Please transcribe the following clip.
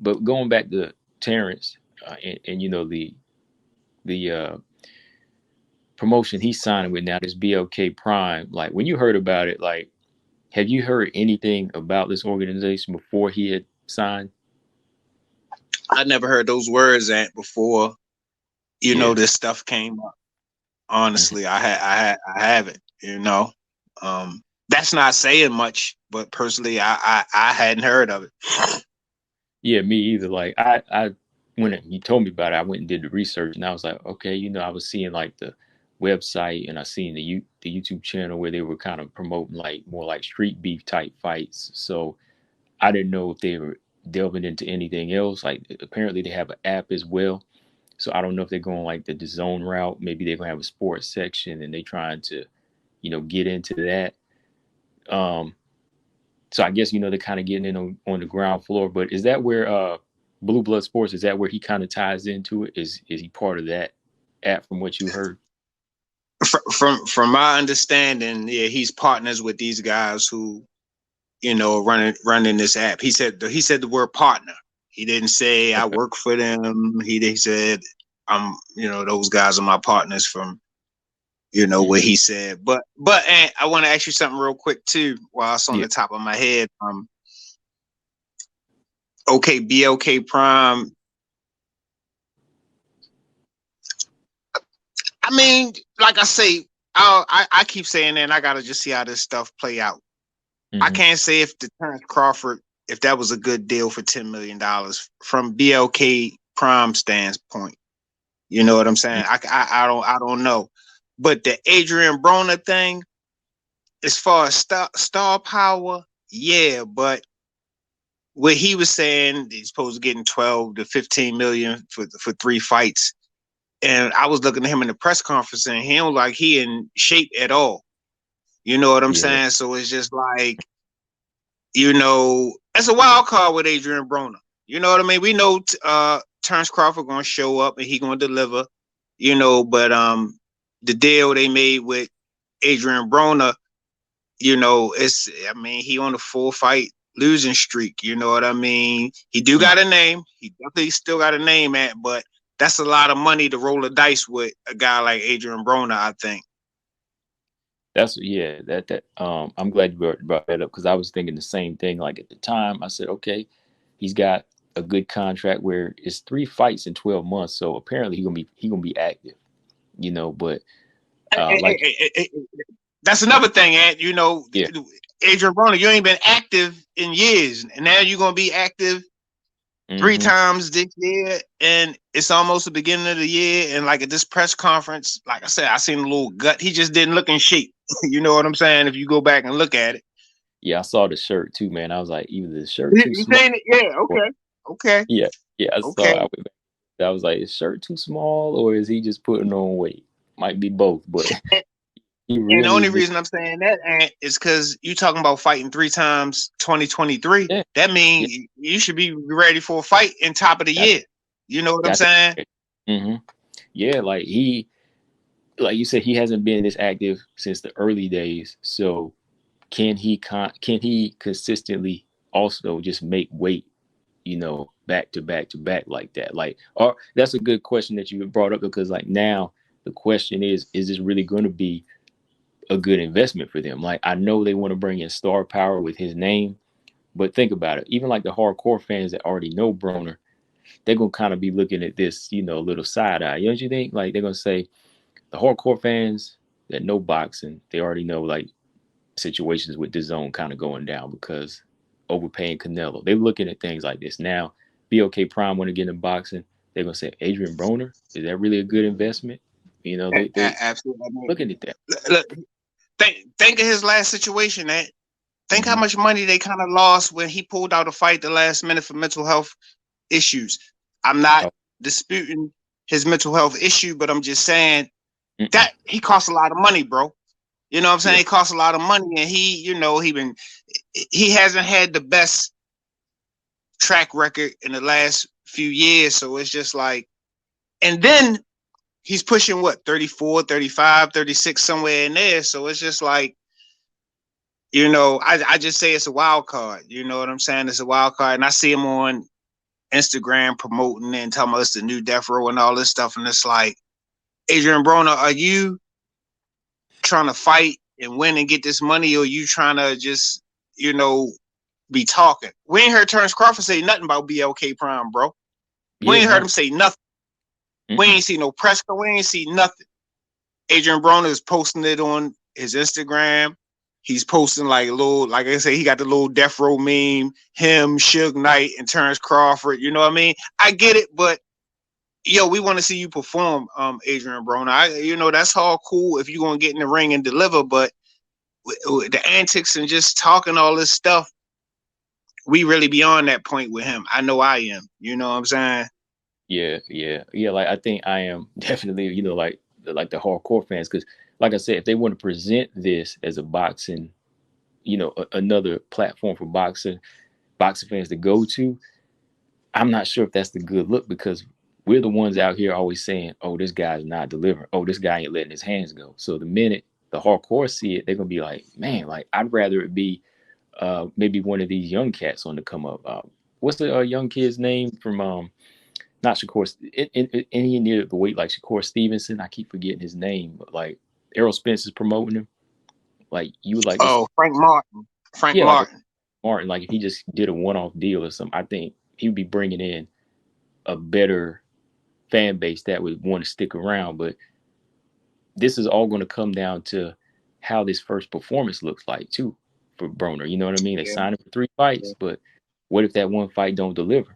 but going back to Terrence, and you know the promotion he's signing with now, this BLK Prime. Like when you heard about it, like have you heard anything about this organization before he had signed? I never heard those words at before. Yeah. This stuff came up. Mhm. Honestly, I haven't. That's not saying much, but personally, I hadn't heard of it. Yeah, me either. Like when you told me about it, I went and did the research, and I was like, okay, you know, I was seeing like the website, and I seen the YouTube channel where they were kind of promoting like more like street beef type fights. So I didn't know if they were delving into anything else. Like apparently they have an app as well. So I don't know if they're going like the zone route. Maybe they're gonna have a sports section, and they trying to, you know, get into that. Um, so I guess you know they're kind of getting in on the ground floor. But is that where Blue Blood Sports, is that where he kind of ties into it? Is he part of that app from what you heard? From my understanding, yeah, he's partners with these guys who running this app. He said the word partner. He didn't say I Okay. work for them. He said those guys are my partners from what Hmm. he said. But and I want to ask you something real quick too, while it's on Yeah. the top of my head. Okay, BLK Prime. I mean, like I say, I keep saying that, and I gotta just see how this stuff play out. I Hmm. can't say if the Terence Crawford, if that was a good deal for $10 million from BLK Prime standpoint. You know what I'm saying? I don't know. But the Adrian Broner thing, as far as star power, yeah. But what he was saying, he's supposed to getting 12 to 15 million for 3 fights. And I was looking at him in the press conference, and he don't like he in shape at all. You know what I'm Yeah. saying? So it's just like, it's a wild card with Adrian Broner. You know what I mean? We know Terence Crawford gonna show up and he gonna deliver. But the deal they made with Adrian Broner, he on a 4 fight losing streak. You know what I mean? He do got a name. He definitely still got a name but that's a lot of money to roll the dice with a guy like Adrian Broner, I think. That's yeah. I'm glad you brought that up because I was thinking the same thing. Like at the time, I said, okay, he's got a good contract where it's 3 fights in 12 months. So apparently he gonna be active. You know, but like That's another thing, Ed. yeah. Adrian Broner, you ain't been active in years, and now you're gonna be active three Hmm. times this year, and it's almost the beginning of the year. And like at this press conference, like I said, I seen a little gut. He just didn't look in shape. You know what I'm saying? If you go back and look at it, Yeah, I saw the shirt too, man. I was like, either the shirt too you small. saying it? Yeah. Or, Okay. Okay. yeah, yeah. I saw. Okay. I was like, is shirt too small, or is he just putting on weight? Might be both, but he And the really only just reason I'm saying that, Ant, is because you talking about fighting 3 times 2023. yeah, That yeah, means you should be ready for a fight in top of the got year. You know what I'm got saying? that. Hmm. Yeah, like you said, he hasn't been this active since the early days. So can he consistently also just make weight, you know, back to back to back like that? Like, or that's a good question that you brought up because like now the question is this really going to be a good investment for them? Like, I know they want to bring in star power with his name, but think about it. Even like the hardcore fans that already know Broner, they're gonna kind of be looking at this, you know, a little side eye. You know what you think? Like they're gonna say the hardcore fans that know boxing, they already know like situations with this zone kind of going down because overpaying Canelo. They're looking at things like this. Now, BLK Prime want to get in boxing. They're gonna say Adrian Broner, is that really a good investment? You know, they Absolutely. I looking mean, at that. look, think of his last situation. That think how Hmm. much money they kind of lost when he pulled out a fight the last minute for mental health issues. I'm not Oh, disputing his mental health issue, but I'm just saying mm-mm. that he costs a lot of money, bro. You know what I'm saying? Yeah, He costs a lot of money, and he hasn't had the best track record in the last few years. So it's just like, and then he's pushing what, 34, 35, 36, somewhere in there. So it's just like, I just say it's a wild card. You know what I'm saying? It's a wild card, and I see him on Instagram promoting and talking about it's the new Death Row and all this stuff. And it's like, Adrian Broner, are you trying to fight and win and get this money, or are you trying to just, be talking? We ain't heard Terence Crawford say nothing about BLK Prime, bro. We ain't heard him say nothing. We ain't see no press. We ain't see nothing. Adrian Broner is posting it on his Instagram. He's posting like I say, he got the little Death Row meme, him, Suge Knight, and Terence Crawford. You know what I mean? I get it, but we want to see you perform, Adrian Broner. That's all cool if you're gonna get in the ring and deliver, but with the antics and just talking all this stuff, we really beyond that point with him. I know I am. You know what I'm saying? Yeah. Like I think I am definitely, like the hardcore fans, because like I said, if they want to present this as a boxing, another platform for boxing fans to go to, I'm not sure if that's the good look, because we're the ones out here always saying, oh, this guy's not delivering. Oh, this guy ain't letting his hands go. So the minute the hardcore see it, they're gonna be like, man, like I'd rather it be maybe one of these young cats on the come up. What's the young kid's name from not Shakur, any near the weight like Shakur Stevenson? I keep forgetting his name, but like Errol Spence is promoting him. Like you would like this. Oh, Frank Martin. Like Martin. Like if he just did a one-off deal or something, I think he would be bringing in a better fan base that would want to stick around. But this is all going to come down to how this first performance looks for Broner. You know what I mean? They signed him for 3 fights, but what if that one fight don't deliver?